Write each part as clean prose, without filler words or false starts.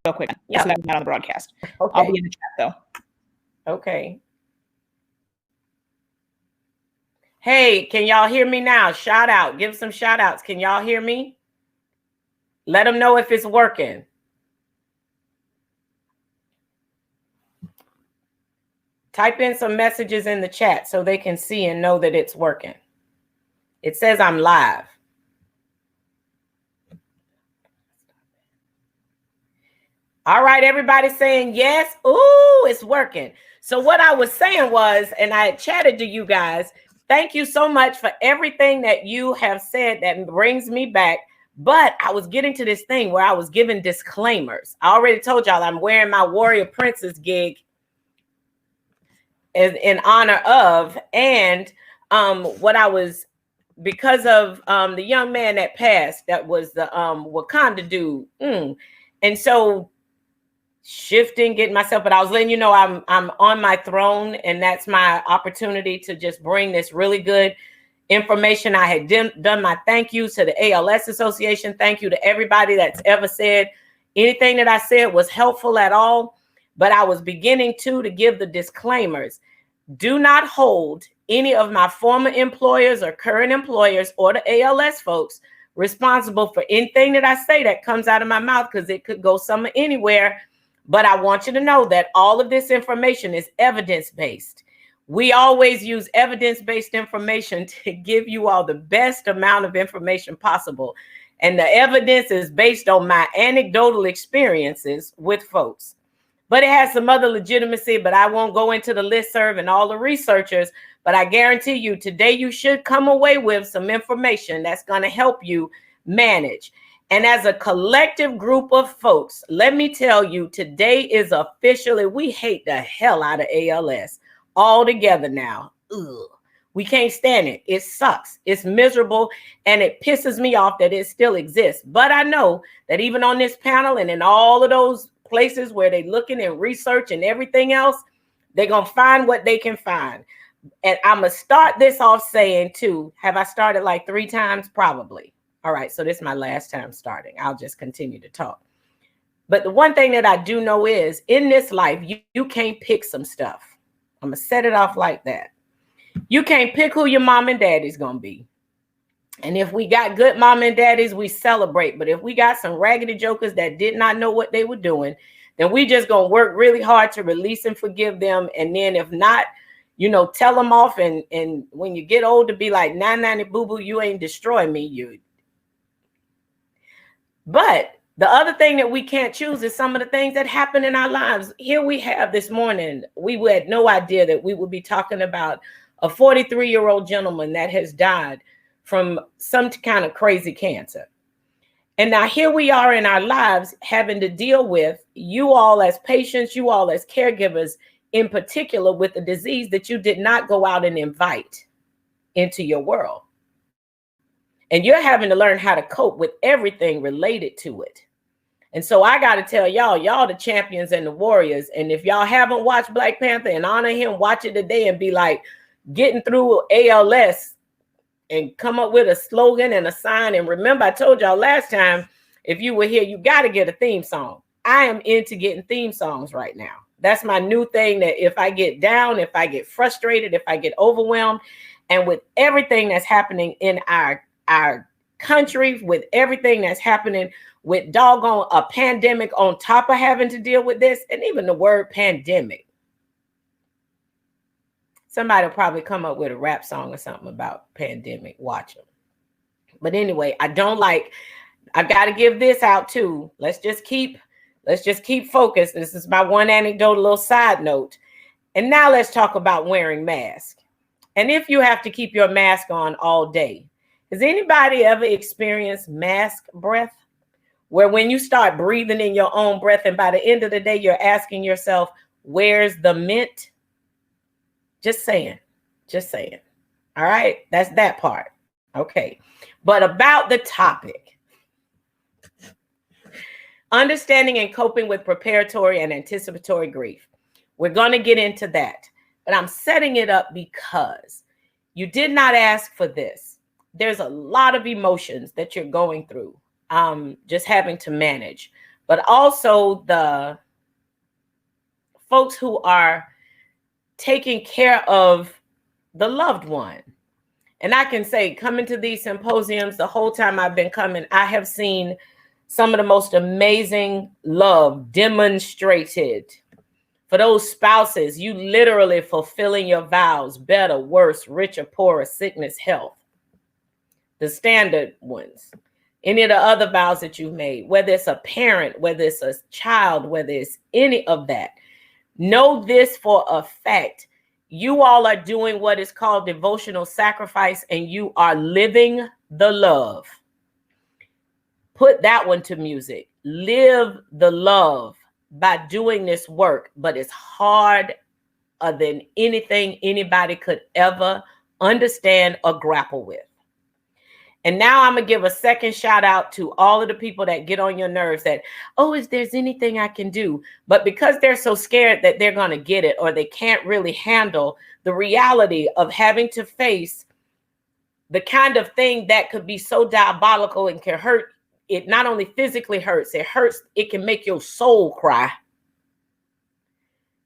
real quick. Yeah. So that I'm not on the broadcast. Okay. I'll be in the chat though. Okay. Hey, can y'all hear me now? Shout out. Give some shout outs. Can y'all hear me? Let them know if it's working. Type in some messages in the chat so they can see and know that it's working. It says I'm live. All right, everybody saying yes. Ooh, it's working. So what I was saying was, and I chatted to you guys, thank you so much for everything that you have said that brings me back. But I was getting to this thing where I was giving disclaimers. I already told y'all I'm wearing my Warrior Princess gig in honor of, and what I was, because of the young man that passed, that was the Wakanda dude. And so shifting, getting myself, but I was letting you know I'm on my throne, and that's my opportunity to just bring this really good information. I had done my thank yous to the ALS Association. Thank you to everybody that's ever said anything that I said was helpful at all. But I was beginning to give the disclaimers. Do not hold any of my former employers or current employers or the ALS folks responsible for anything that I say that comes out of my mouth, because it could go somewhere anywhere. But I want you to know that all of this information is evidence-based. We always use evidence-based information to give you all the best amount of information possible. And the evidence is based on my anecdotal experiences with folks. But it has some other legitimacy, but I won't go into the listserv and all the researchers. But I guarantee you, today you should come away with some information that's going to help you manage. And as a collective group of folks, let me tell you, today is officially, we hate the hell out of ALS all together now. Ugh. We can't stand it. It sucks. It's miserable. And it pisses me off that it still exists. But I know that even on this panel and in all of those places where they're looking and research and everything else, they're going to find what they can find. And I'm going to start this off saying too, have I started like 3 times? Probably. All right. So this is my last time starting. I'll just continue to talk. But the one thing that I do know is in this life, you can't pick some stuff. I'm going to set it off like that. You can't pick who your mom and daddy's going to be. And if we got good mom and daddies, we celebrate. But if we got some raggedy jokers that did not know what they were doing, then we just going to work really hard to release and forgive them. And then if not, you know, tell them off. And when you get old, to be like, nah, boo-boo, you ain't destroying me. But the other thing that we can't choose is some of the things that happen in our lives. Here we have this morning, we had no idea that we would be talking about a 43-year-old gentleman that has died from some kind of crazy cancer. And now here we are in our lives having to deal with, you all as patients, you all as caregivers, in particular with a disease that you did not go out and invite into your world. And you're having to learn how to cope with everything related to it. And so I got to tell y'all the champions and the warriors. And if y'all haven't watched Black Panther and honor him, watch it today and be like, getting through ALS, and come up with a slogan and a sign. And remember, I told y'all last time, if you were here, you got to get a theme song. I am into getting theme songs right now. That's my new thing, that if I get down, if I get frustrated, if I get overwhelmed, and with everything that's happening in our country, with everything that's happening with doggone a pandemic on top of having to deal with this, and even the word pandemic. Somebody will probably come up with a rap song or something about pandemic. Watch them. But anyway, I got to give this out too. Let's just keep focused. This is my one anecdotal little side note. And now let's talk about wearing masks. And if you have to keep your mask on all day, has anybody ever experienced mask breath? Where when you start breathing in your own breath, and by the end of the day, you're asking yourself, where's the mint? Just saying. All right. That's that part. Okay. But about the topic, understanding and coping with preparatory and anticipatory grief. We're going to get into that, but I'm setting it up because you did not ask for this. There's a lot of emotions that you're going through, just having to manage. but also the folks who are taking care of the loved one. And I can say, coming to these symposiums, the whole time I've been coming, I have seen some of the most amazing love demonstrated. For those spouses, you literally fulfilling your vows, better, worse, richer, poorer, sickness, health, the standard ones. Any of the other vows that you've made, whether it's a parent, whether it's a child, whether it's any of that, know this for a fact. You all are doing what is called devotional sacrifice, and you are living the love. Put that one to music. Live the love by doing this work, but it's harder than anything anybody could ever understand or grapple with. And now I'm going to give a second shout out to all of the people that get on your nerves that, oh, is there's anything I can do? But because they're so scared that they're going to get it, or they can't really handle the reality of having to face the kind of thing that could be so diabolical and can hurt. It not only physically hurts, it can make your soul cry.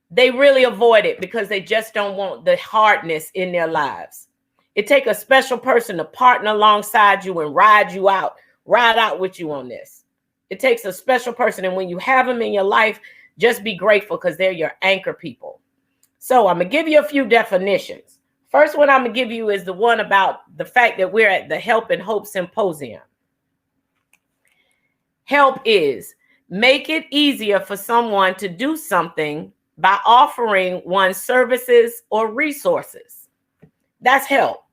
They really avoid it because they just don't want the hardness in their lives. It takes a special person to partner alongside you and ride out with you on this. It takes a special person. And when you have them in your life, just be grateful because they're your anchor people. So I'm going to give you a few definitions. First one I'm going to give you is the one about the fact that we're at the Help and Hope Symposium. Help is make it easier for someone to do something by offering one's services or resources. That's help.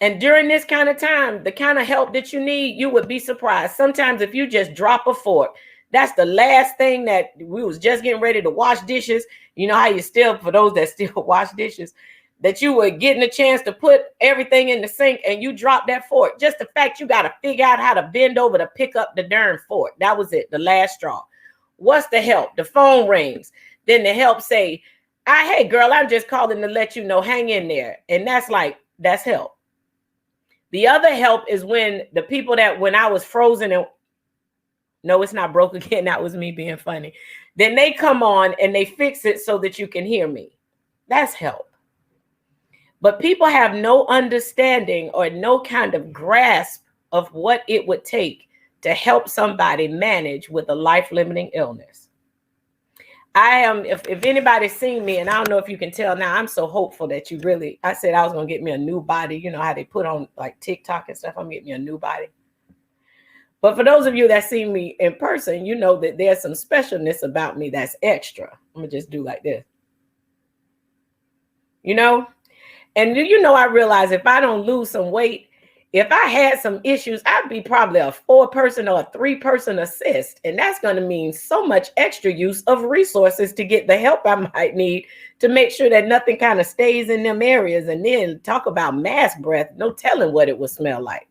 And during this kind of time, the kind of help that you need, you would be surprised. Sometimes if you just drop a fork, that's the last thing that we was just getting ready to wash dishes. You know how you still, for those that still wash dishes, that you were getting a chance to put everything in the sink and you drop that fork. Just the fact you got to figure out how to bend over to pick up the darn fork. That was it, the last straw. What's the help? The phone rings. Then the help say, hey, girl, I'm just calling to let you know, hang in there. And that's help. The other help is when the people that when I was frozen and no, it's not broke again. That was me being funny. Then they come on and they fix it so that you can hear me. That's help. But people have no understanding or no kind of grasp of what it would take to help somebody manage with a life-limiting illness. I am, if anybody's seen me, and I don't know if you can tell now, I'm so hopeful that I said I was going to get me a new body. You know how they put on like TikTok and stuff. I'm getting me a new body. But for those of you that see me in person, you know that there's some specialness about me that's extra. I'm going to just do like this. You know? And I realize if I don't lose some weight, if I had some issues, I'd be probably a 4-person or a 3-person assist. And that's going to mean so much extra use of resources to get the help I might need to make sure that nothing kind of stays in them areas. And then talk about mass breath, no telling what it would smell like.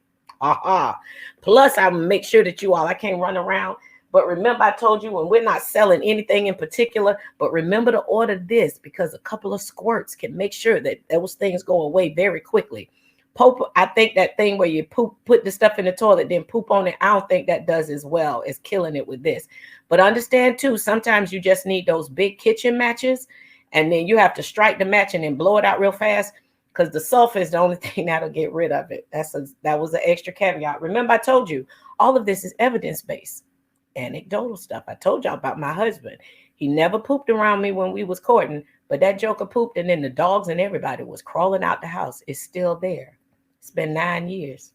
Plus, I make sure that I can't run around. But remember, I told you when we're not selling anything in particular, but remember to order this because a couple of squirts can make sure that those things go away very quickly. Poop, I think that thing where you put the stuff in the toilet, then poop on it, I don't think that does as well as killing it with this. But understand too, sometimes you just need those big kitchen matches, and then you have to strike the match and then blow it out real fast because the sulfur is the only thing that'll get rid of it. That was an extra caveat. Remember, I told you, all of this is evidence-based. Anecdotal stuff. I told y'all about my husband. He never pooped around me when we was courting, but that joker pooped, and then the dogs and everybody was crawling out the house. It's still there. It's been 9 years.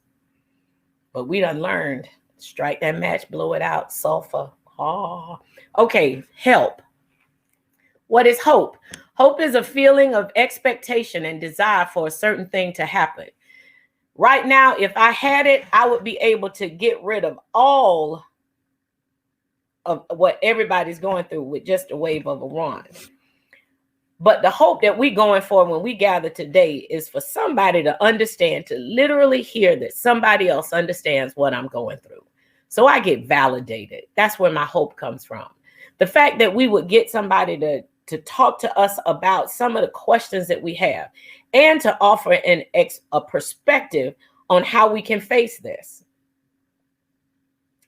But we done learned. Strike that match, blow it out, sulfur. Okay, help. What is hope? Hope is a feeling of expectation and desire for a certain thing to happen. Right now, if I had it, I would be able to get rid of all of what everybody's going through with just a wave of a wand. But the hope that we're going for when we gather today is for somebody to understand, to literally hear that somebody else understands what I'm going through. So I get validated. That's where my hope comes from. The fact that we would get somebody to talk to us about some of the questions that we have and to offer a perspective on how we can face this.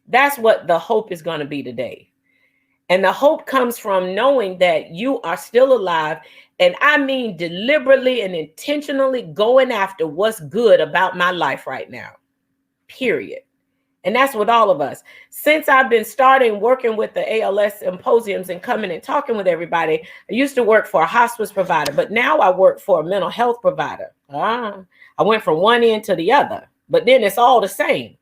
That's what the hope is going to be today. And the hope comes from knowing that you are still alive. And I mean deliberately and intentionally going after what's good about my life right now, period. And that's with all of us. Since I've been starting working with the ALS symposiums and coming and talking with everybody, I used to work for a hospice provider, but now I work for a mental health provider. I went from one end to the other, but then it's all the same.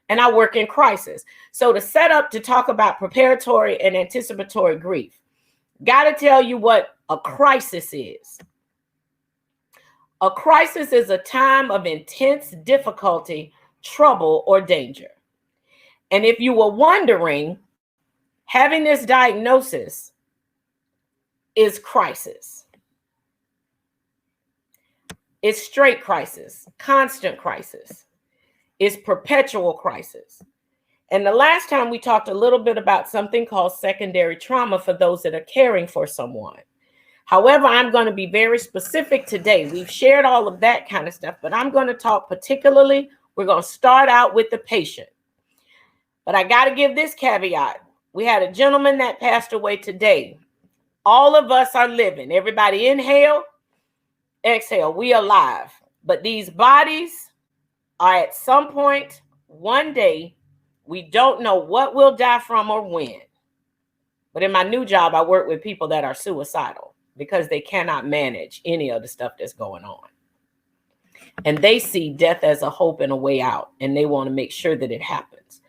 And I work in crisis. So to set up to talk about preparatory and anticipatory grief, got to tell you what a crisis is. A crisis is a time of intense difficulty, trouble, or danger. And if you were wondering, having this diagnosis is crisis. It's straight crisis, constant crisis. It's perpetual crisis. And the last time we talked a little bit about something called secondary trauma for those that are caring for someone. However, I'm going to be very specific today. We've shared all of that kind of stuff, but I'm going to talk particularly, we're going to start out with the patient. But I got to give this caveat. We had a gentleman that passed away today. All of us are living. Everybody inhale, exhale. We are alive. But these bodies are at some point, one day, we don't know what we'll die from or when. But in my new job, I work with people that are suicidal because they cannot manage any of the stuff that's going on. And they see death as a hope and a way out, and they want to make sure that it happens.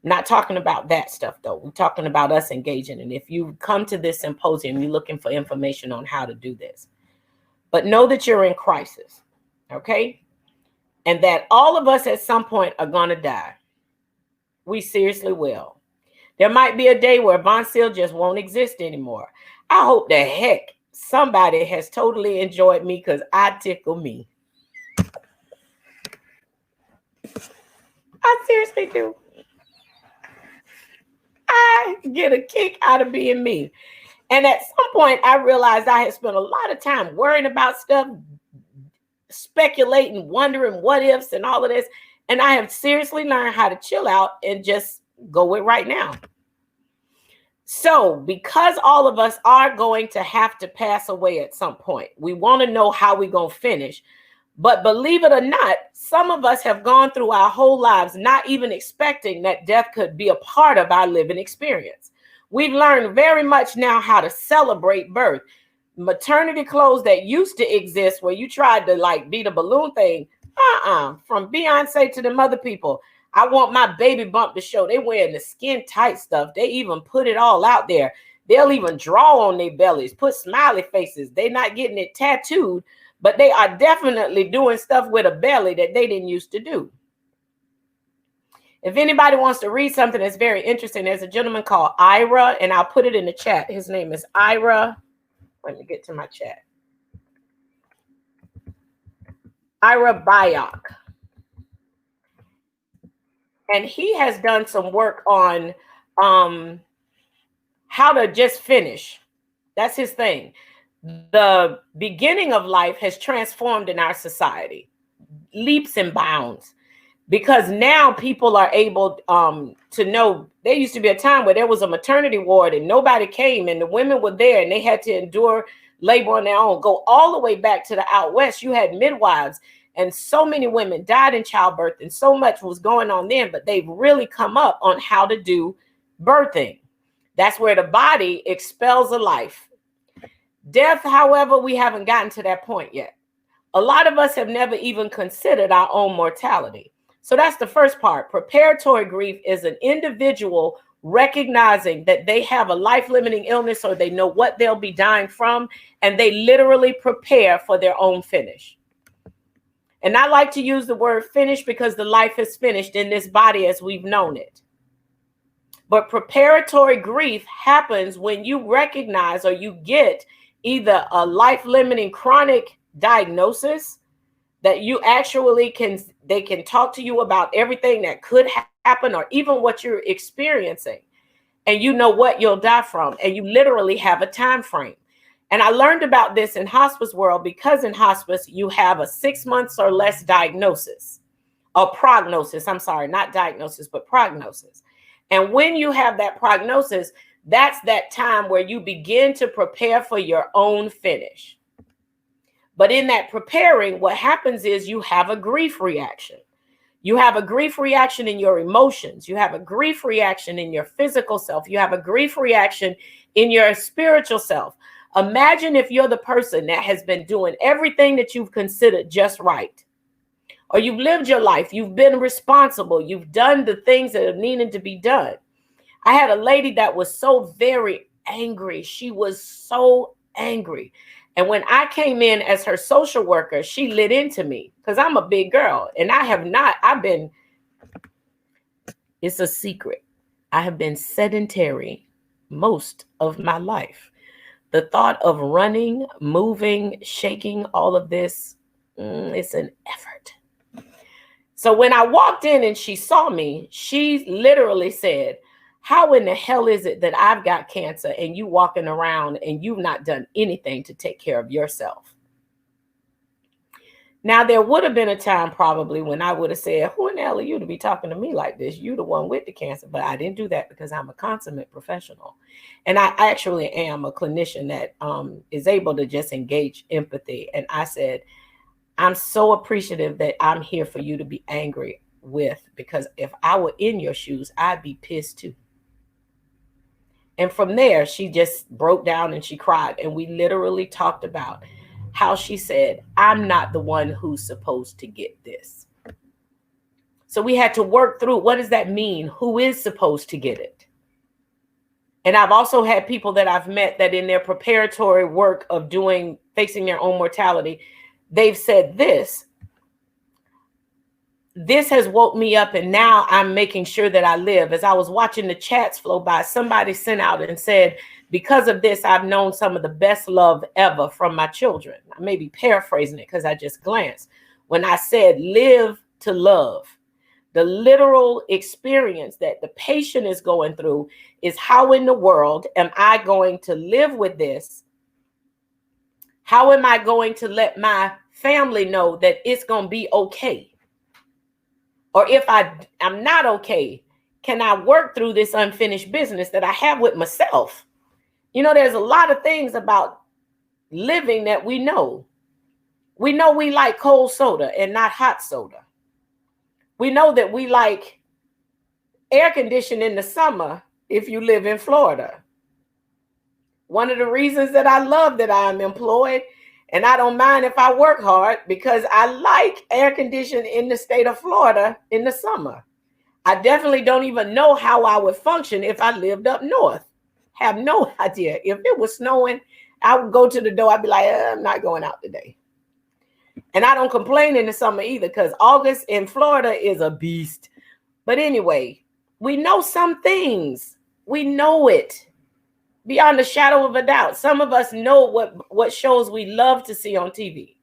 Not talking about that stuff, though. We're talking about us engaging. And if you come to this symposium, you're looking for information on how to do this. But know that you're in crisis, okay? And that all of us at some point are going to die. We seriously will. There might be a day where Vonceil just won't exist anymore. I hope the heck somebody has totally enjoyed me because I tickle me. I seriously do. I get a kick out of being me. And at some point, I realized I had spent a lot of time worrying about stuff, speculating, wondering what ifs and all of this. And I have seriously learned how to chill out and just go with right now. So because all of us are going to have to pass away at some point, we want to know how we're going to finish. But believe it or not, some of us have gone through our whole lives not even expecting that death could be a part of our living experience. We've learned very much now how to celebrate birth. Maternity clothes that used to exist where you tried to like be the balloon thing. From Beyonce to them other people. I want my baby bump to show. They wearing the skin tight stuff. They even put it all out there. They'll even draw on their bellies, put smiley faces. They're not getting it tattooed, but they are definitely doing stuff with a belly that they didn't used to do. If anybody wants to read something that's very interesting, there's a gentleman called Ira, and I'll put it in the chat. His name is Ira. Let me get to my chat. Ira Bayok. And he has done some work on how to just finish. That's his thing. The beginning of life has transformed in our society, leaps and bounds, because now people are able to know. There used to be a time where there was a maternity ward and nobody came and the women were there and they had to endure labor on their own. Go all the way back to the out west. You had midwives and so many women died in childbirth and so much was going on then, but they've really come up on how to do birthing. That's where the body expels a life. Death, however, we haven't gotten to that point yet. A lot of us have never even considered our own mortality. So that's the first part. Preparatory grief is an individual recognizing that they have a life-limiting illness or they know what they'll be dying from, and they literally prepare for their own finish. And I like to use the word finish because the life is finished in this body as we've known it. But preparatory grief happens when you recognize or you get either a life-limiting chronic diagnosis that you actually they can talk to you about everything that could happen or even what you're experiencing. And you know what you'll die from. And you literally have a time frame. And I learned about this in hospice world because in hospice, you have a 6 months or less diagnosis or prognosis. I'm sorry, not diagnosis, but prognosis. And when you have that prognosis, that's that time where you begin to prepare for your own finish. But in that preparing, what happens is you have a grief reaction. You have a grief reaction in your emotions. You have a grief reaction in your physical self. You have a grief reaction in your spiritual self. Imagine if you're the person that has been doing everything that you've considered just right, or you've lived your life, you've been responsible, you've done the things that have needed to be done. I had a lady that was so very angry. She was so angry. And when I came in as her social worker, she lit into me because I'm a big girl and it's a secret. I have been sedentary most of my life. The thought of running, moving, shaking, all of this, it's an effort. So when I walked in and she saw me, she literally said, how in the hell is it that I've got cancer and you walking around and you've not done anything to take care of yourself? Now, there would have been a time probably when I would have said, who in the hell are you to be talking to me like this? You the one with the cancer. But I didn't do that because I'm a consummate professional. And I actually am a clinician that is able to just engage empathy. And I said, I'm so appreciative that I'm here for you to be angry with, because if I were in your shoes, I'd be pissed too. And from there, she just broke down and she cried. And we literally talked about how she said, I'm not the one who's supposed to get this. So we had to work through, what does that mean? Who is supposed to get it? And I've also had people that I've met that in their preparatory work of facing their own mortality, they've said this has woke me up and now I'm making sure that I live. As I was watching the chats flow by, somebody sent out and said, because of this, I've known some of the best love ever from my children. I may be paraphrasing it because I just glanced. When I said live to love, the literal experience that the patient is going through is, how in the world am I going to live with this? How am I going to let my family know that it's going to be okay? Or if I'm not okay, can I work through this unfinished business that I have with myself? You know, there's a lot of things about living that we know. We know we like cold soda and not hot soda. We know that we like air conditioning in the summer if you live in Florida. One of the reasons that I love that I am employed, and I don't mind if I work hard, because I like air conditioning in the state of Florida in the summer. I definitely don't even know how I would function if I lived up north. Have no idea. If it was snowing, I would go to the door. I'd be like, I'm not going out today. And I don't complain in the summer either, because August in Florida is a beast. But anyway, we know some things. We know it beyond a shadow of a doubt. Some of us know what shows we love to see on TV.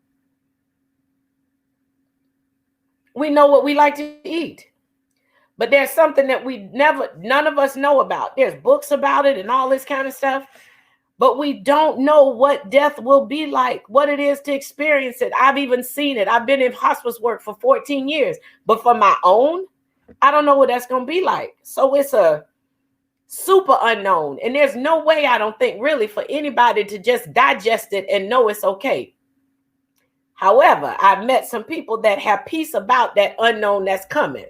We know what we like to eat. But there's something that none of us know about. There's books about it and all this kind of stuff. But we don't know what death will be like, what it is to experience it. I've even seen it. I've been in hospice work for 14 years. But for my own, I don't know what that's going to be like. So it's a super unknown. And there's no way, I don't think, really, for anybody to just digest it and know it's okay. However, I've met some people that have peace about that unknown that's coming.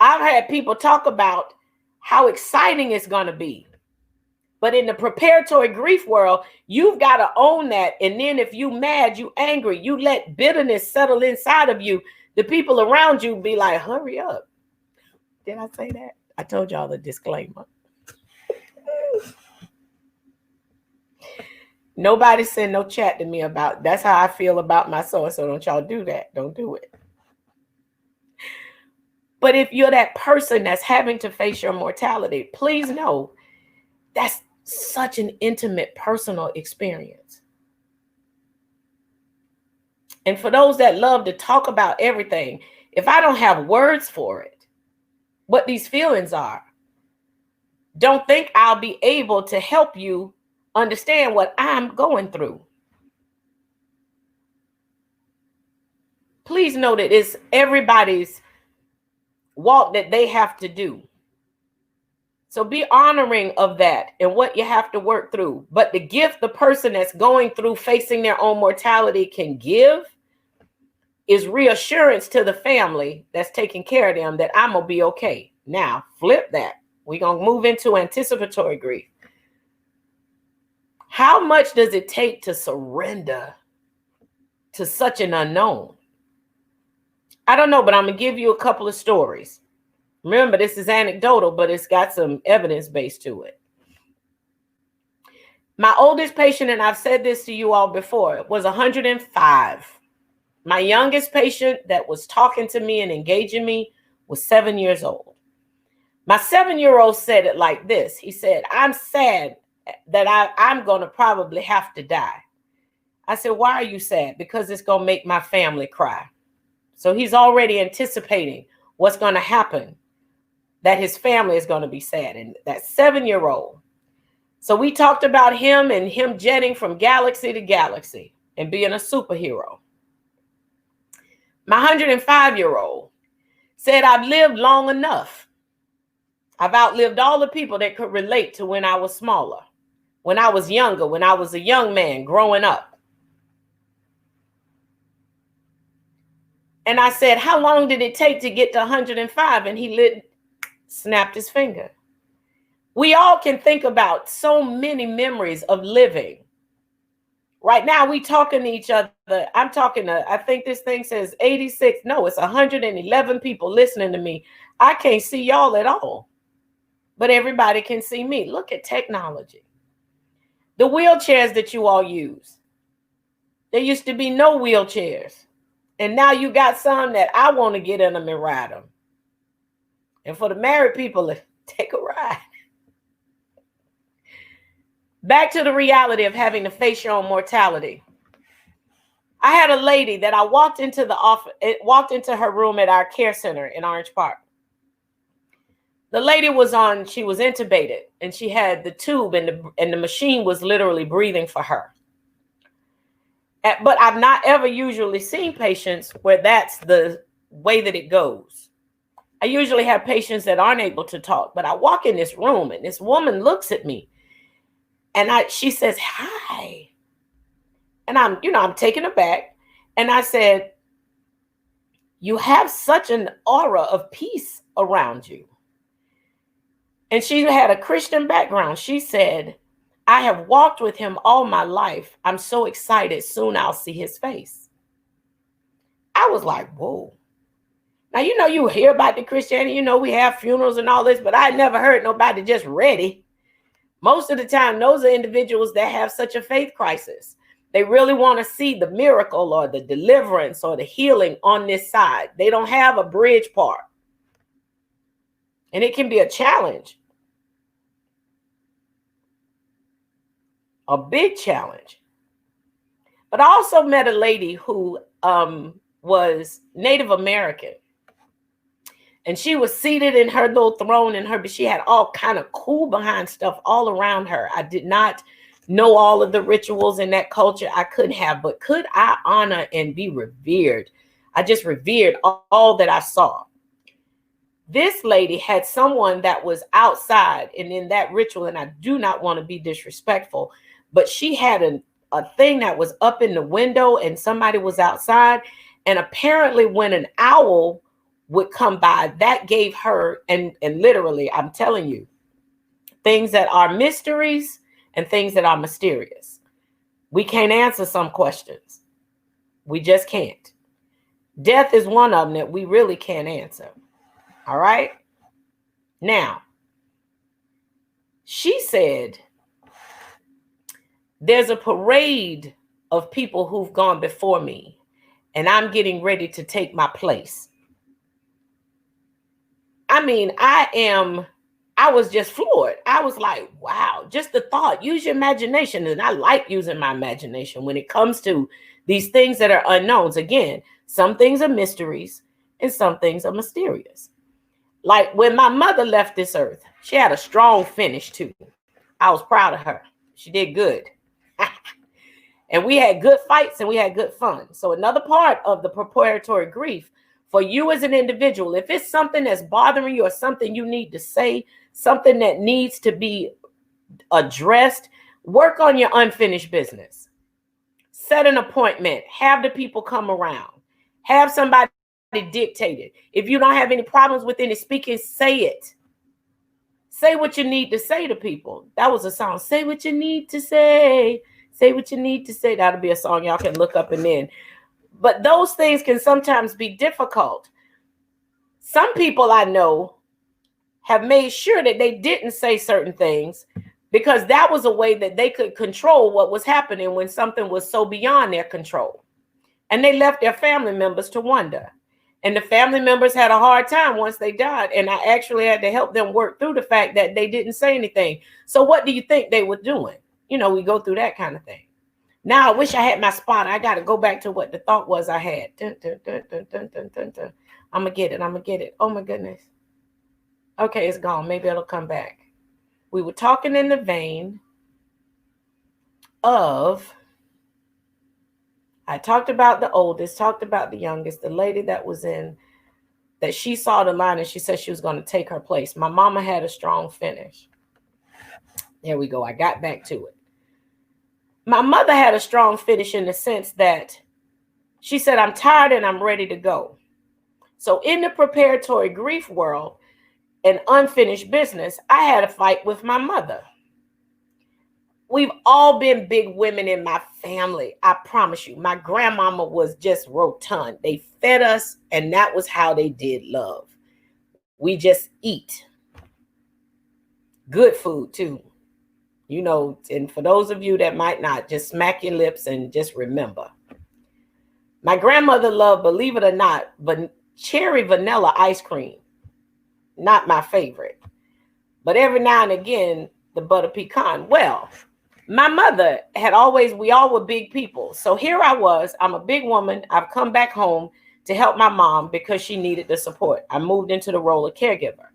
I've had people talk about how exciting it's going to be. But in the preparatory grief world, you've got to own that. And then if you mad, you angry, you let bitterness settle inside of you, the people around you be like, hurry up. Did I say that? I told y'all the disclaimer. Nobody send no chat to me about, that's how I feel about my so-and-so. Don't y'all do that. Don't do it. But if you're that person that's having to face your mortality, please know that's such an intimate, personal experience. And for those that love to talk about everything, if I don't have words for it, what these feelings are, don't think I'll be able to help you understand what I'm going through. please know that it's everybody's walk that they have to do. So be honoring of that and what you have to work through. But the gift the person that's going through facing their own mortality can give is reassurance to the family that's taking care of them that I'm going to be okay. Now, flip that. We're going to move into anticipatory grief. How much does it take to surrender to such an unknown? I don't know, but I'm going to give you a couple of stories. Remember, this is anecdotal, but it's got some evidence base to it. My oldest patient, and I've said this to you all before, was 105. My youngest patient that was talking to me and engaging me was 7 years old. My 7-year-old said it like this. He said, I'm sad that I'm going to probably have to die. I said, why are you sad? Because it's going to make my family cry. So he's already anticipating what's going to happen, that his family is going to be sad. And that 7-year-old. So we talked about him and him jetting from galaxy to galaxy and being a superhero. My 105-year-old said, I've lived long enough. I've outlived all the people that could relate to when I was smaller, when I was younger, when I was a young man growing up. And I said, how long did it take to get to 105? And he snapped his finger. We all can think about so many memories of living. Right now, we talking to each other. I'm talking to, I think this thing says 86. No, it's 111 people listening to me. I can't see y'all at all, but everybody can see me. Look at technology. The wheelchairs that you all use. There used to be no wheelchairs. And now you got some that I want to get in them and ride them. And for the married people, take a ride. Back to the reality of having to face your own mortality. I had a lady that I walked into the office, walked into her room at our care center in Orange Park. The lady she was intubated, and she had the tube, and the machine was literally breathing for her. But I've not ever usually seen patients where that's the way that it goes. I usually have patients that aren't able to talk, but I walk in this room and this woman looks at me and she says, hi. And I'm taken aback. And I said, you have such an aura of peace around you. And she had a Christian background. She said, I have walked with him all my life. I'm so excited. Soon I'll see his face. I was like, whoa. Now, you hear about the Christianity, we have funerals and all this, but I never heard nobody just ready. Most of the time, those are individuals that have such a faith crisis. They really want to see the miracle or the deliverance or the healing on this side. They don't have a bridge part. And it can be a challenge. A big challenge. But I also met a lady who was Native American. And she was seated in her little throne but she had all kind of cool behind stuff all around her. I did not know all of the rituals in that culture. I couldn't have, but could I honor and be revered? I just revered all that I saw. This lady had someone that was outside and in that ritual, and I do not want to be disrespectful, but she had a thing that was up in the window and somebody was outside. And apparently when an owl would come by, that gave her, and literally, I'm telling you, things that are mysteries and things that are mysterious. We can't answer some questions. We just can't. Death is one of them that we really can't answer. All right. Now, she said, there's a parade of people who've gone before me, and I'm getting ready to take my place. I mean, I was just floored. I was like, wow, just the thought, use your imagination. And I like using my imagination when it comes to these things that are unknowns. Again, some things are mysteries and some things are mysterious. Like when my mother left this earth, she had a strong finish too. I was proud of her. She did good. And we had good fights and we had good fun. So another part of the preparatory grief for you as an individual, if it's something that's bothering you or something you need to say, something that needs to be addressed, work on your unfinished business. Set an appointment. Have the people come around. Have somebody dictate it. If you don't have any problems with any speaking, say it. Say what you need to say to people. That was a song. Say what you need to say. Say what you need to say. That'll be a song y'all can look up and then. But those things can sometimes be difficult. Some people I know have made sure that they didn't say certain things because that was a way that they could control what was happening when something was so beyond their control. And they left their family members to wonder. And the family members had a hard time once they died. And I actually had to help them work through the fact that they didn't say anything. So what do you think they were doing? You know, we go through that kind of thing. Now I wish I had my spot. I got to go back to what the thought was I had. Dun, dun, dun, dun, dun, dun, dun, dun. I'm going to get it. I'm going to get it. Oh, my goodness. Okay, it's gone. Maybe it'll come back. We were talking in the vein of, I talked about the oldest, talked about the youngest, the lady that was in, that she saw the line and she said she was going to take her place. My mama had a strong finish. There we go. I got back to it. My mother had a strong finish in the sense that she said, I'm tired and I'm ready to go. So in the preparatory grief world and unfinished business, I had a fight with my mother. We've all been big women in my family. I promise you, my grandmama was just rotund. They fed us and that was how they did love. We just eat. Good food too. You know, and for those of you that might not, just smack your lips and just remember. My grandmother loved, believe it or not, but cherry vanilla ice cream. Not my favorite. But every now and again, the butter pecan. Well, my mother had always, we all were big people. So here I was, I'm a big woman. I've come back home to help my mom because she needed the support. I moved into the role of caregiver.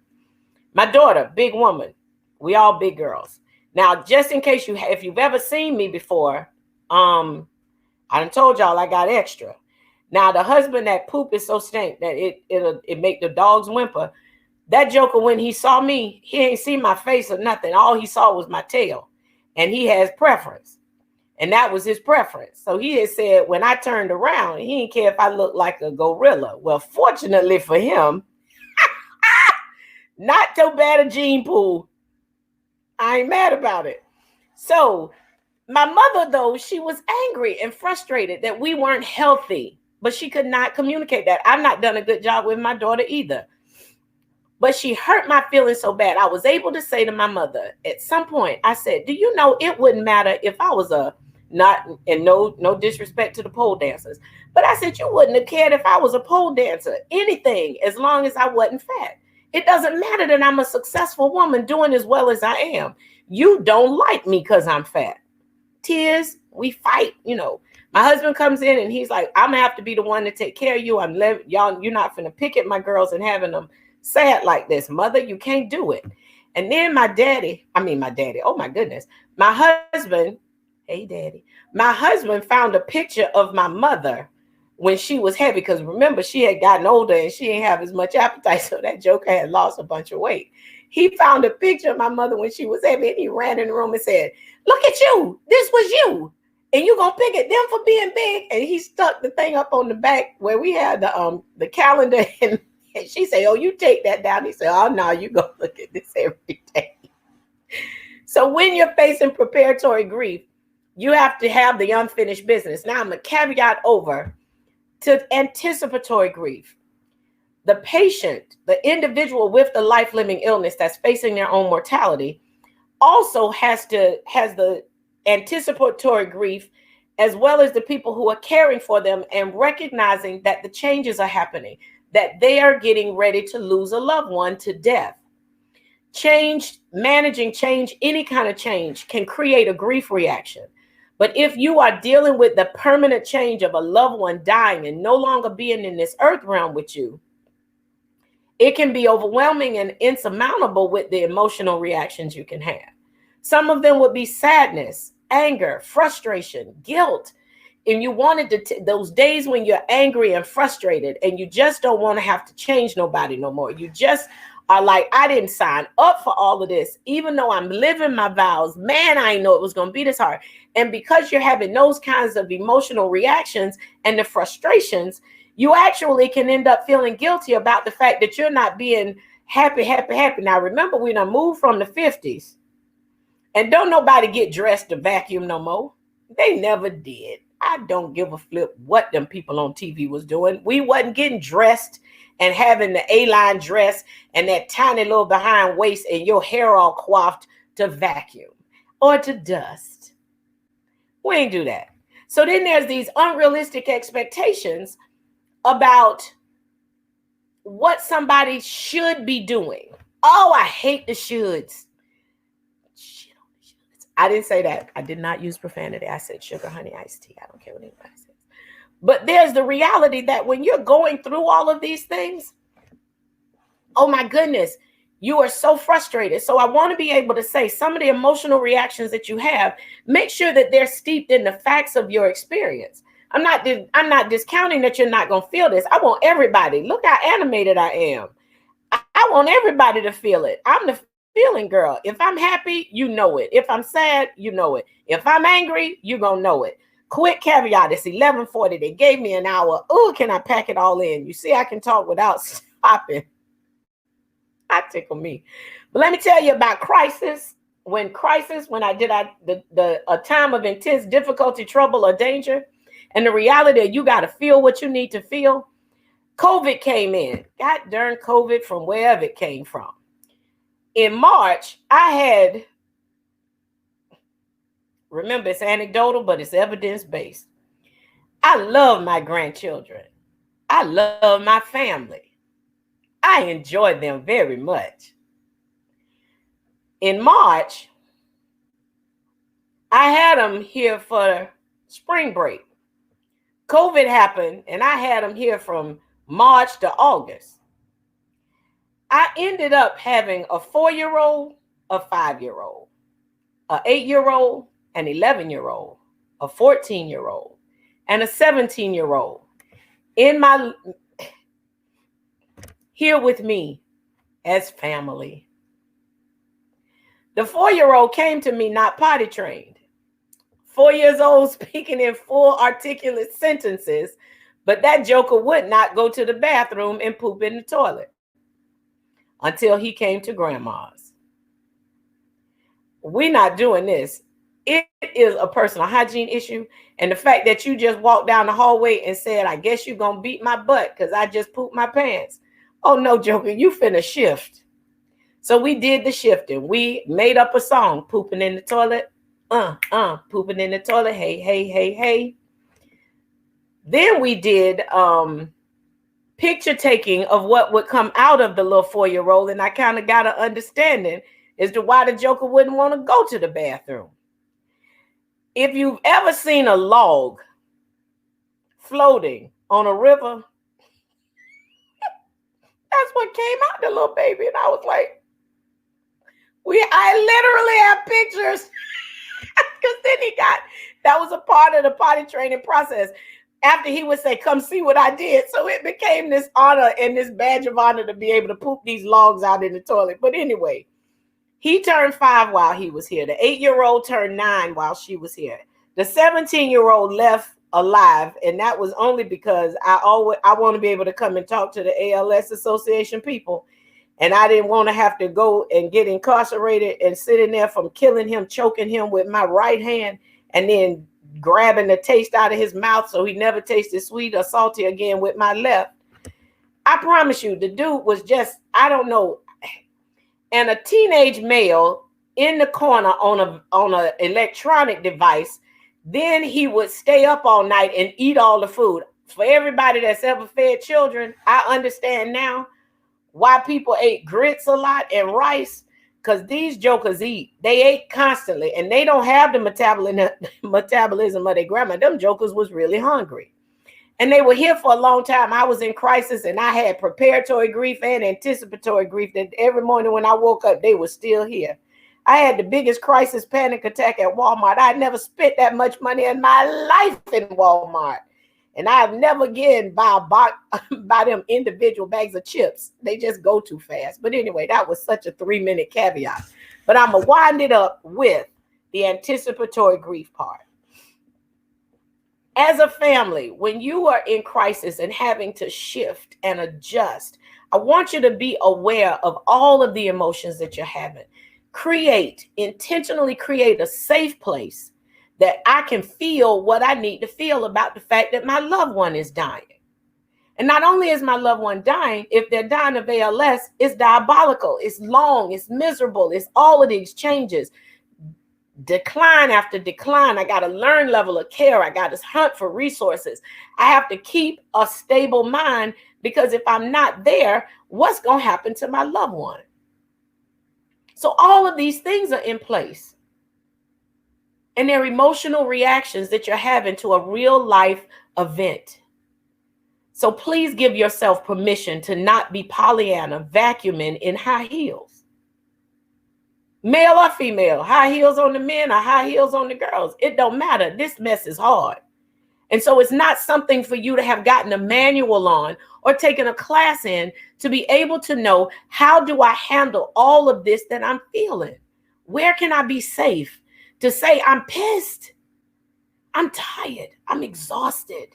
My daughter, big woman. We all big girls. Now, just in case if you've ever seen me before, I done told y'all I got extra. Now, the husband that poop is so stink that it make the dogs whimper. That joker, when he saw me, he ain't see my face or nothing. All he saw was my tail. And he has preference. And that was his preference. So he had said, when I turned around, he didn't care if I looked like a gorilla. Well, fortunately for him, not so bad a gene pool. I ain't mad about it. So my mother, though, she was angry and frustrated that we weren't healthy, but she could not communicate that. I've not done a good job with my daughter either. But she hurt my feelings so bad. I was able to say to my mother at some point, I said, do you know it wouldn't matter if I was no disrespect to the pole dancers, but I said, you wouldn't have cared if I was a pole dancer, anything, as long as I wasn't fat. It doesn't matter that I'm a successful woman doing as well as I am. You don't like me because I'm fat. Tears, we fight, you know. My husband comes in and he's like, I'm gonna have to be the one to take care of you. You're not finna pick at my girls and having them sad like this. Mother, you can't do it. And then my daddy, oh my goodness. My husband, hey daddy, my husband found a picture of my mother when she was heavy, because remember, she had gotten older and she didn't have as much appetite, so that joker had lost a bunch of weight. He found a picture of my mother when she was heavy, and he ran in the room and said, look at you, this was you, and you gonna pick at them for being big? And he stuck the thing up on the back where we had the calendar, and she said, oh, you take that down. He said, oh no, you go look at this every day. So when you're facing preparatory grief, you have to have the unfinished business. Now I'm gonna caveat over to anticipatory grief. The patient, the individual with the life-limiting illness that's facing their own mortality, also has the anticipatory grief, as well as the people who are caring for them and recognizing that the changes are happening, that they are getting ready to lose a loved one to death. Managing change, any kind of change, can create a grief reaction. But if you are dealing with the permanent change of a loved one dying and no longer being in this earth realm with you, it can be overwhelming and insurmountable with the emotional reactions you can have. Some of them would be sadness, anger, frustration, guilt, and you wanted to those days when you're angry and frustrated and you just don't want to have to change nobody no more. You just are like, I didn't sign up for all of this, even though I'm living my vows. Man, I didn't know it was going to be this hard. And because you're having those kinds of emotional reactions and the frustrations, you actually can end up feeling guilty about the fact that you're not being happy. Now, remember, we done moved from the 50s, and don't nobody get dressed to vacuum no more. They never did. I don't give a flip what them people on TV was doing. We wasn't getting dressed and having the A-line dress and that tiny little behind waist and your hair all coiffed to vacuum or to dust. We ain't do that. So then there's these unrealistic expectations about what somebody should be doing. Oh, I hate the shoulds. Shit on the shoulds. I didn't say that. I did not use profanity. I said sugar, honey, iced tea. I don't care what anybody says. But there's the reality that when you're going through all of these things, oh my goodness, you are so frustrated. So I want to be able to say some of the emotional reactions that you have, make sure that they're steeped in the facts of your experience. I'm not discounting that you're not going to feel this. I want everybody. Look how animated I am. I want everybody to feel it. I'm the feeling girl. If I'm happy, you know it. If I'm sad, you know it. If I'm angry, you're going to know it. Quick caveat, it's 11:40. They gave me an hour. Oh, can I pack it all in? You see, I can talk without stopping. I tickle me. But let me tell you about crisis. When I did a time of intense difficulty, trouble, or danger, and the reality that you got to feel what you need to feel. COVID came in. God darn COVID from wherever it came from. In March, I had, remember, it's anecdotal, but it's evidence-based. I love my grandchildren. I love my family. I enjoy them very much. In March, I had them here for spring break. COVID happened, and I had them here from March to August. I ended up having a 4-year-old, a 5-year-old, an 8-year-old, an 11-year-old, a 14-year-old, and a 17-year-old here with me as family. The 4-year-old came to me not potty trained. 4 years old, speaking in full articulate sentences, but that joker would not go to the bathroom and poop in the toilet until he came to grandma's. We're not doing this. It is a personal hygiene issue. And the fact that you just walked down the hallway and said, I guess you're going to beat my butt because I just pooped my pants. Oh, no, joker, you finna shift. So we did the shifting. We made up a song, pooping in the toilet. Pooping in the toilet. Hey. Then we did picture taking of what would come out of the little 4-year-old. And I kind of got an understanding as to why the joker wouldn't want to go to the bathroom. If you've ever seen a log floating on a river, that's what came out the little baby. And I was like, I literally have pictures. Because then that was a part of the potty training process. After he would say, come see what I did. So it became this honor and this badge of honor to be able to poop these logs out in the toilet. But anyway, he turned 5 while he was here. The 8-year-old turned 9 while she was here. The 17-year-old left alive. And that was only because I want to be able to come and talk to the ALS Association people. And I didn't want to have to go and get incarcerated and sit in there from killing him, choking him with my right hand, and then grabbing the taste out of his mouth so he never tasted sweet or salty again with my left. I promise you, the dude was just, I don't know. And a teenage male in the corner on a electronic device, then he would stay up all night and eat all the food. For everybody that's ever fed children, I understand now why people ate grits a lot and rice, because these jokers eat. They ate constantly, and they don't have the metabolism of their grandma. Them jokers was really hungry. And they were here for a long time. I was in crisis, and I had preparatory grief and anticipatory grief that every morning when I woke up, they were still here. I had the biggest crisis panic attack at Walmart. I never spent that much money in my life in Walmart. And I've never again buy them individual bags of chips. They just go too fast. But anyway, that was such a 3-minute caveat. But I'm going to wind it up with the anticipatory grief part. As a family, when you are in crisis and having to shift and adjust, I want you to be aware of all of the emotions that you're having. Intentionally create a safe place that I can feel what I need to feel about the fact that my loved one is dying. And not only is my loved one dying, if they're dying of ALS, it's diabolical, it's long, it's miserable, it's all of these changes. Decline after decline. I got to learn level of care. I got to hunt for resources. I have to keep a stable mind, because if I'm not there, what's going to happen to my loved one? So all of these things are in place. And they're emotional reactions that you're having to a real life event. So please give yourself permission to not be Pollyanna vacuuming in high heels. Male or female, high heels on the men or high heels on the girls. It don't matter. This mess is hard. And so it's not something for you to have gotten a manual on or taken a class in to be able to know, how do I handle all of this that I'm feeling? Where can I be safe to say, I'm pissed, I'm tired, I'm exhausted,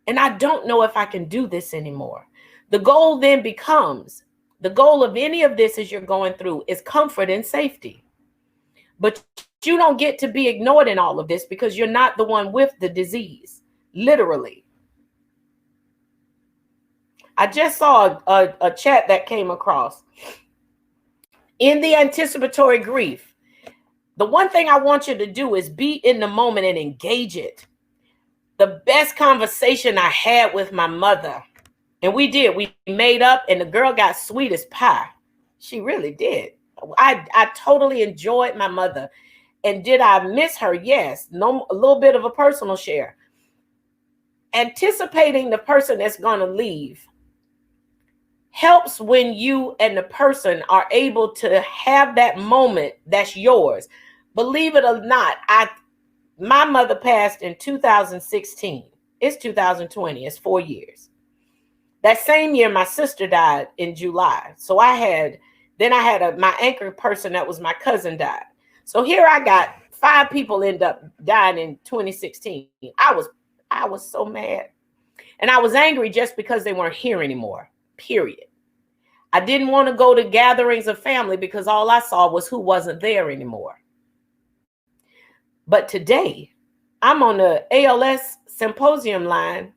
and I don't know if I can do this anymore. The goal then becomes, the goal of any of this as you're going through is comfort and safety. But you don't get to be ignored in all of this, because you're not the one with the disease, literally. I just saw a chat that came across. In the anticipatory grief, the one thing I want you to do is be in the moment and engage it. The best conversation I had with my mother, and we made up, and the girl got sweet as pie. She really did. I totally enjoyed my mother. And did I miss her? Yes. No, a little bit of a personal share. Anticipating the person that's going to leave helps when you and the person are able to have that moment that's yours. Believe it or not, my mother passed in 2016. It's 2020. It's 4 years. That same year, my sister died in July. So I had my anchor person that was my cousin died. So here I got 5 people end up dying in 2016. I was so mad. And I was angry just because they weren't here anymore, period. I didn't want to go to gatherings of family because all I saw was who wasn't there anymore. But today, I'm on the ALS Symposium line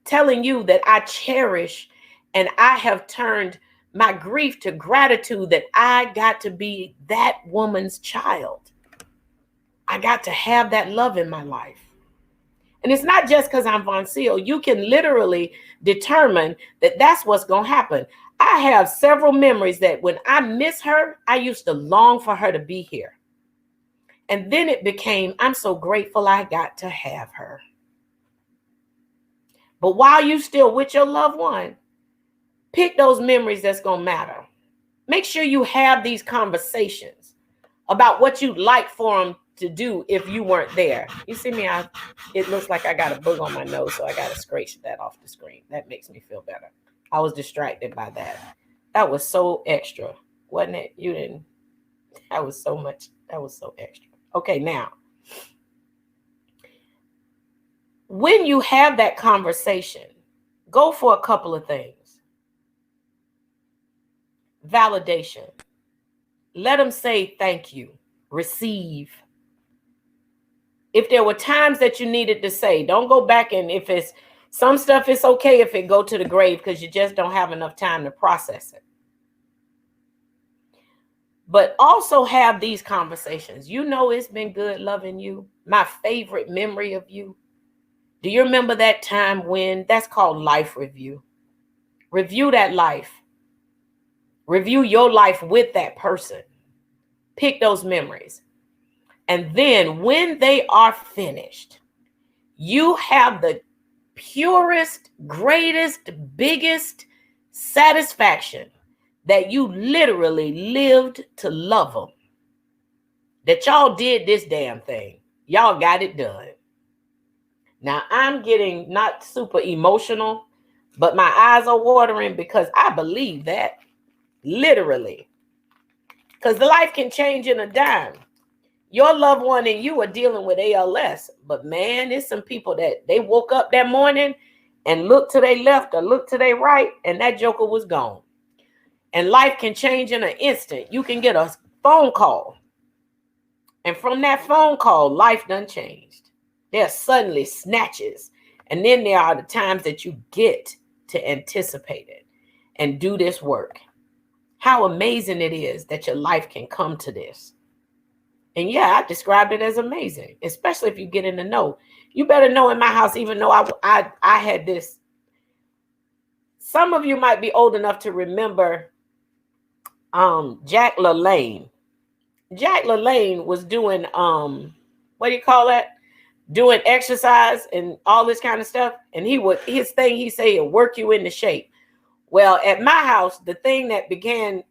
telling you that I cherish and I have turned my grief to gratitude that I got to be that woman's child. I got to have that love in my life. And it's not just because I'm Vonceil. You can literally determine that that's what's going to happen. I have several memories that when I miss her, I used to long for her to be here. And then it became, I'm so grateful I got to have her. But while you still with your loved one, pick those memories that's going to matter. Make sure you have these conversations about what you'd like for them to do if you weren't there. You see me, it looks like I got a bug on my nose, so I got to scratch that off the screen. That makes me feel better. I was distracted by that. That was so extra, wasn't it? You didn't. That was so much. That was so extra. Okay, now, when you have that conversation, go for a couple of things. Validation. Let them say thank you. Receive. If there were times that you needed to say, don't go back, and if it's some stuff, it's okay if it go to the grave because you just don't have enough time to process it. But also have these conversations. You know, it's been good loving you. My favorite memory of you. Do you remember that time when? That's called life review. Review that life. Review your life with that person. Pick those memories. And then when they are finished, you have the purest, greatest, biggest satisfaction that you literally lived to love them. that y'all did this damn thing. Y'all got it done. Now, I'm getting not super emotional, but my eyes are watering because I believe that literally. Because the life can change in a dime. Your loved one and you are dealing with ALS, but man, there's some people that they woke up that morning and looked to their left or looked to their right, and that joker was gone. And life can change in an instant. You can get a phone call, and from that phone call, life done changed. There are suddenly snatches, and then there are the times that you get to anticipate it and do this work. How amazing it is that your life can come to this. And yeah, I described it as amazing, especially if you get in the know. You better know in my house, even though I had this. Some of you might be old enough to remember Jack LaLanne. Jack LaLanne was doing what do you call that? Doing exercise and all this kind of stuff. And his thing, he said, it'll work you into shape. Well, at my house, the thing that became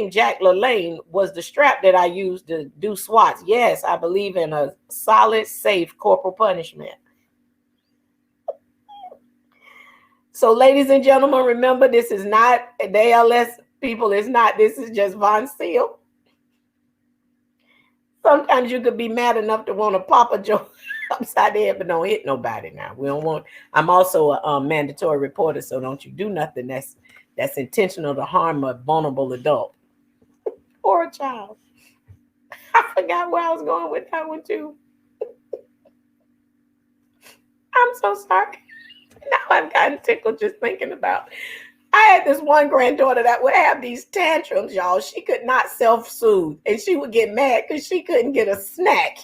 Jack LaLanne was the strap that I used to do squats. Yes, I believe in a solid, safe corporal punishment. So, ladies and gentlemen, remember, this is not the ALS people. It's not. This is just Vonceil. Sometimes you could be mad enough to want to pop a joke upside the head, but don't hit nobody now. We don't want. I'm also a mandatory reporter, so don't you do nothing that's intentional to harm a vulnerable adult or a child. I forgot where I was going with that one too. I'm so sorry. Now I've gotten tickled just thinking about. I had this one granddaughter that would have these tantrums, y'all. She could not self-soothe, and she would get mad because she couldn't get a snack.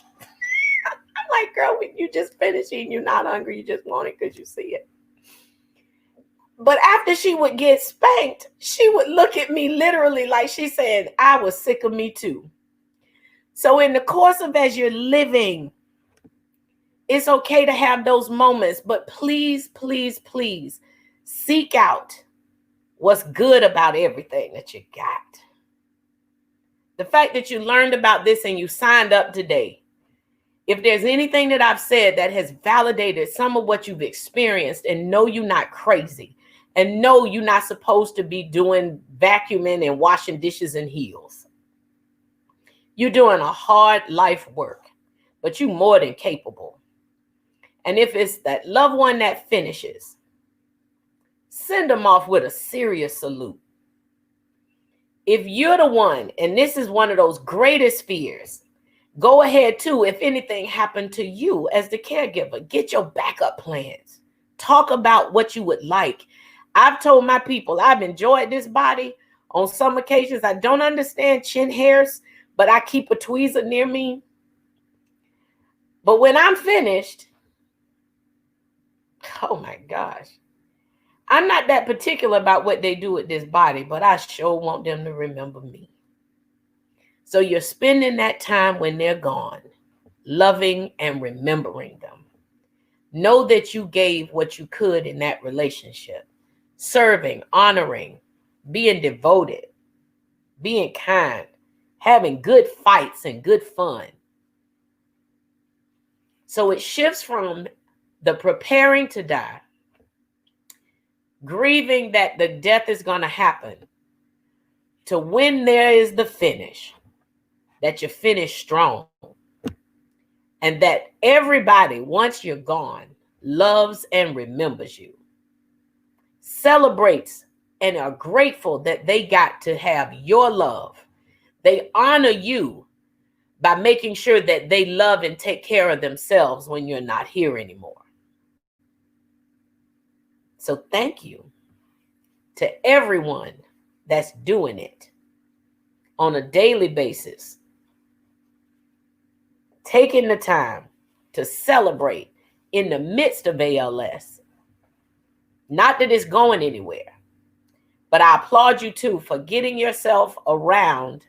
I'm like, girl, you just finished eating. You're not hungry. You just want it because you see it. But after she would get spanked, she would look at me literally like she said, I was sick of me too. So in the course of as you're living, it's okay to have those moments, but please, please, please seek out what's good about everything that you got. The fact that you learned about this and you signed up today. If there's anything that I've said that has validated some of what you've experienced, and know you're not crazy, and know you're not supposed to be doing vacuuming and washing dishes in heels. You're doing a hard life work, but you're more than capable. And if it's that loved one that finishes, send them off with a serious salute. If you're the one, and this is one of those greatest fears, go ahead too. If anything happened to you as the caregiver, get your backup plans. Talk about what you would like. I've told my people I've enjoyed this body. On some occasions, I don't understand chin hairs, but I keep a tweezer near me. But when I'm finished, oh my gosh, I'm not that particular about what they do with this body, but I sure want them to remember me. So you're spending that time when they're gone, loving and remembering them. Know that you gave what you could in that relationship. Serving, honoring, being devoted, being kind, having good fights and good fun. So it shifts from the preparing to die, grieving that the death is going to happen, to when there is the finish, that you finish strong. And that everybody, once you're gone, loves and remembers you, celebrates and are grateful that they got to have your love. They honor you by making sure that they love and take care of themselves when you're not here anymore. So thank you to everyone that's doing it on a daily basis, taking the time to celebrate in the midst of ALS. Not that it's going anywhere, but I applaud you too for getting yourself around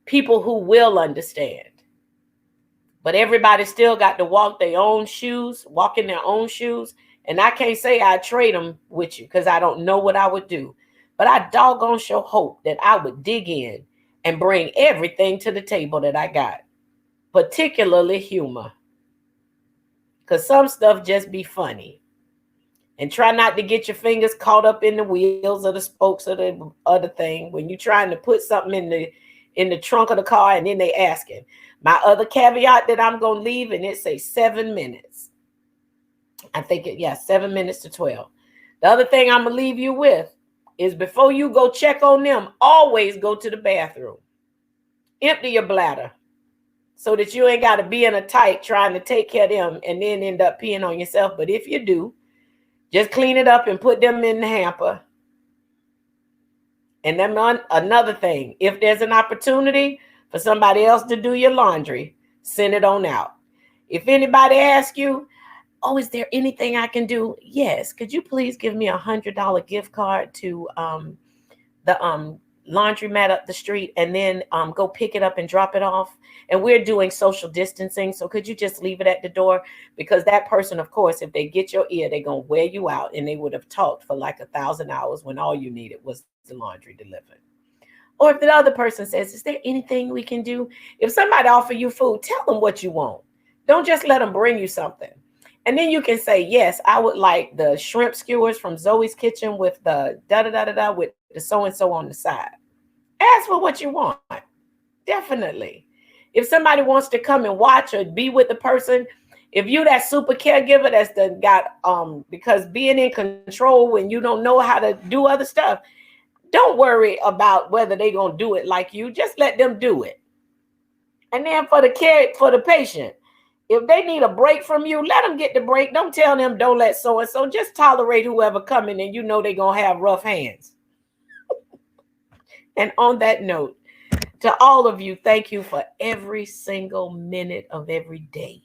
people who will understand. But everybody still got to walk in their own shoes. And I can't say I trade them with you because I don't know what I would do. But I doggone sure hope that I would dig in and bring everything to the table that I got. particularly humor, because some stuff just be funny. And try not to get your fingers caught up in the wheels or the spokes of the other thing when you're trying to put something in the trunk of the car, and then they asking. My other caveat that I'm gonna leave, and it say 7 minutes. I think 7 minutes to 12. The other thing I'm gonna leave you with is before you go check on them, always go to the bathroom. Empty your bladder so that you ain't got to be in a tight trying to take care of them and then end up peeing on yourself. But if you do, just clean it up and put them in the hamper. And then another thing, if there's an opportunity for somebody else to do your laundry, send it on out. If anybody asks you, oh, is there anything I can do? Yes. Could you please give me $100 gift card to the laundromat up the street, and then go pick it up and drop it off? And we're doing social distancing, so could you just leave it at the door? Because that person, of course, if they get your ear, they're gonna wear you out, and they would have talked for like 1,000 hours when all you needed was the laundry delivered. Or if the other person says, is there anything we can do? If somebody offer you food, tell them what you want. Don't just let them bring you something. And then you can say, yes, I would like the shrimp skewers from Zoe's Kitchen with the da-da-da-da-da with the so-and-so on the side. Ask for what you want. Definitely. If somebody wants to come and watch or be with the person, if you that super caregiver that's got because being in control when you don't know how to do other stuff, don't worry about whether they're gonna do it like you. Just let them do it. And then for the patient, if they need a break from you, let them get the break. Don't tell them don't let so-and-so. Just tolerate whoever coming and you know they're gonna have rough hands. And on that note, to all of you, thank you for every single minute of every day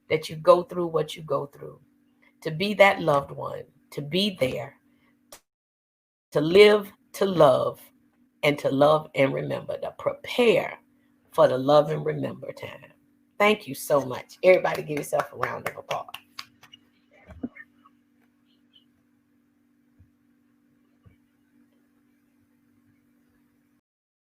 that you go through what you go through. To be that loved one, to be there, to live, to love, and to love and remember, to prepare for the love and remember time. Thank you so much. Everybody give yourself a round of applause.